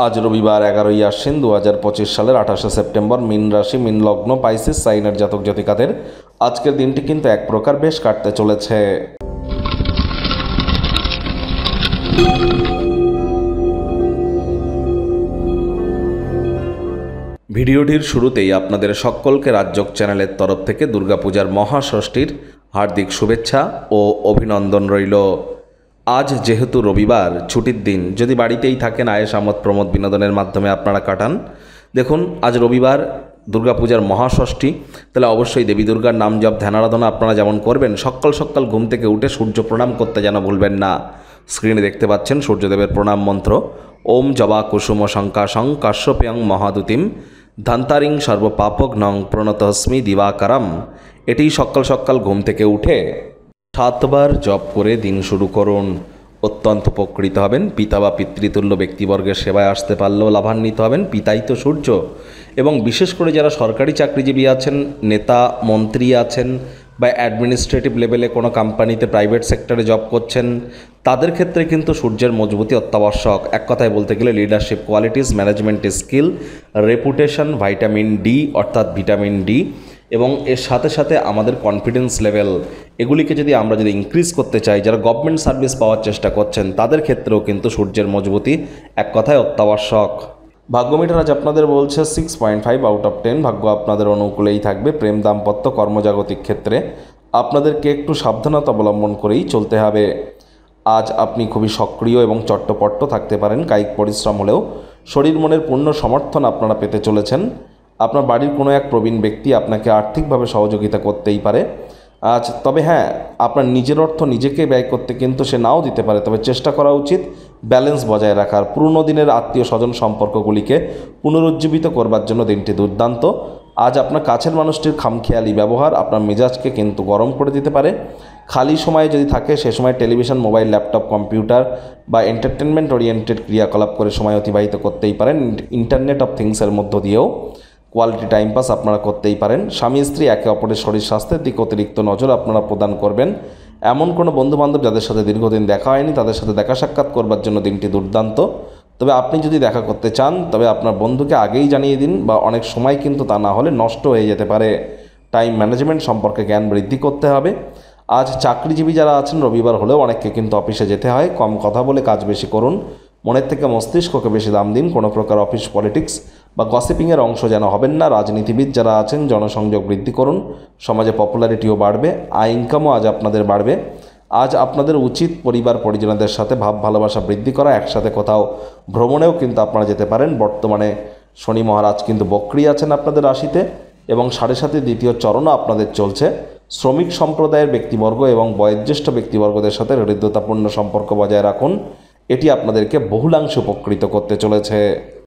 আজ রবিবার 11ই আশ্বিন 2025 সালের 28শে সেপ্টেম্বর। মীন রাশি, মীন লগ্ন, পাইসিস সাইনের জাতক জাতিকাদের আজকের দিনটি কিন্তু এক প্রকার বেশ কাটতে চলেছে। ভিডিওটির শুরুতেই আপনাদের সকলকে রাজযোগ চ্যানেলের তরফ থেকে দুর্গাপূজার মহাষষ্ঠীর হার্দিক শুভেচ্ছা ও অভিনন্দন রইল। আজ যেহেতু রবিবার, ছুটির দিন, যদি বাড়িতেই থাকেন আয়েশ আমোদ প্রমোদ বিনোদনের মাধ্যমে আপনারা কাটান। দেখুন, আজ রবিবার দুর্গাপূজার মহাষষ্ঠী, তাহলে অবশ্যই দেবী দুর্গার নাম জপ ধ্যান আরাধনা আপনারা যেমন করবেন, সকাল সকাল ঘুম থেকে উঠে সূর্য প্রণাম করতে যেন ভুলবেন না। স্ক্রিনে দেখতে পাচ্ছেন সূর্যদেবের প্রণাম মন্ত্র, ওম জবা কুসুম শঙ্কাশং কাশ্যপ্যং মহাদুতিম ধান্তারিং সর্বপাপঘ্নং প্রণতস্মি দিবাকারম। এটি সকাল সকাল ঘুম থেকে উঠে 7 বার জপ করে দিন শুরু করুন। অত্যন্ত উপকৃত হবেন। পিতা বা পিতৃতুল্য ব্যক্তিবর্গের সেবায় আসতে পারলেও লাভান্বিত হবেন। পিতাই তো সূর্য। এবং বিশেষ করে যারা সরকারি চাকরিজীবী আছেন, নেতা মন্ত্রী আছেন, বা অ্যাডমিনিস্ট্রেটিভ লেভেলে কোনো কোম্পানিতে প্রাইভেট সেক্টরে জব করছেন, তাদের ক্ষেত্রে কিন্তু সূর্যের মজবুতি অত্যাবশ্যক। এক কথায় বলতে গেলে leadership qualities, management skill, reputation, vitamin D অর্থাৎ ভিটামিন ডি, এবং এর সাথে সাথে আমাদের কনফিডেন্স লেভেল, এগুলিকে আমরা যদি ইনক্রিজ করতে চাই, যারা গভর্নমেন্ট সার্ভিস পাওয়ার চেষ্টা করছেন, তাদের ক্ষেত্রেও কিন্তু সূর্যের মজবুতি এক কথায় অত্যাবশ্যক। ভাগ্যমিটার আজ আপনাদের বলছে 6.5 আউট অফ 10। ভাগ্য আপনাদের অনুকূলেই থাকবে। প্রেম, দাম্পত্য, কর্মজাগতিক ক্ষেত্রে আপনাদেরকে একটু সাবধানতা অবলম্বন করেই চলতে হবে। আজ আপনি খুবই সক্রিয় এবং চট্টপট্ট থাকতে পারেন। কায়িক পরিশ্রম হলেও শরীর মনের পূর্ণ সমর্থন আপনারা পেতে চলেছেন। আপনার বাড়ির কোনো এক প্রবীণ ব্যক্তি আপনাকে আর্থিকভাবে সহযোগিতা করতেই পারে আজ। তবে হ্যাঁ, আপনার নিজের অর্থ নিজেকে ব্যয় করতে কিন্তু সে নাও দিতে পারে। তবে চেষ্টা করা উচিত ব্যালেন্স বজায় রাখার। পুরনো দিনের আত্মীয় স্বজন সম্পর্কগুলিকে পুনরুজ্জীবিত করবার জন্য দিনটি দুর্দান্ত। আজ আপনার কাছের মানুষটির খামখেয়ালি ব্যবহার আপনার মেজাজকে কিন্তু গরম করে দিতে পারে। খালি সময় যদি থাকে, সে সময় টেলিভিশন, মোবাইল, ল্যাপটপ, কম্পিউটার বা এন্টারটেনমেন্ট ওরিয়েন্টেড ক্রিয়াকলাপ করে সময় অতিবাহিত করতেই পারেন। ইন্টারনেট অফ থিংসের মধ্য দিয়েও কোয়ালিটি টাইম পাস আপনারা করতেই পারেন। স্বামী স্ত্রী একে অপরের শরীর স্বাস্থ্যের দিকে অতিরিক্ত নজর আপনারা প্রদান করবেন। এমন কোনো বন্ধুবান্ধব যাদের সাথে দীর্ঘদিন দেখা হয়নি, তাদের সাথে দেখা সাক্ষাৎ করবার জন্য দিনটি দুর্দান্ত। তবে আপনি যদি দেখা করতে চান, তবে আপনার বন্ধুকে আগেই জানিয়ে দিন, বা অনেক সময় কিন্তু তা না হলে নষ্ট হয়ে যেতে পারে। টাইম ম্যানেজমেন্ট সম্পর্কে জ্ঞান বৃদ্ধি করতে হবে। আজ চাকরিজীবী যারা আছেন, রবিবার হলেও অনেককে কিন্তু অফিসে যেতে হয়। কম কথা বলে কাজ বেশি করুন। মনের থেকে মস্তিষ্ককে বেশি দাম দিন। কোনো প্রকার অফিস পলিটিক্স বা গসিপিংয়ের অংশ যেন হবেন না। রাজনীতিবিদ যারা আছেন, জনসংযোগ বৃদ্ধি করুন। সমাজে পপুলারিটিও বাড়বে, আয় ইনকামও আজ আপনাদের বাড়বে। আজ আপনাদের উচিত পরিবার পরিজনদের সাথে ভাব ভালোবাসা বৃদ্ধি করা। একসাথে কোথাও ভ্রমণেও কিন্তু আপনারা যেতে পারেন। বর্তমানে শনি মহারাজ কিন্তু বক্রী আছেন আপনাদের রাশিতে, এবং 7.5 দ্বিতীয় চরণও আপনাদের চলছে। শ্রমিক সম্প্রদায়ের ব্যক্তিবর্গ এবং বয়োজ্যেষ্ঠ ব্যক্তিবর্গদের সাথে হৃদ্যতাপূর্ণ সম্পর্ক বজায় রাখুন। এটি আপনাদেরকে বহুলাংশে উপকৃত করতে চলেছে।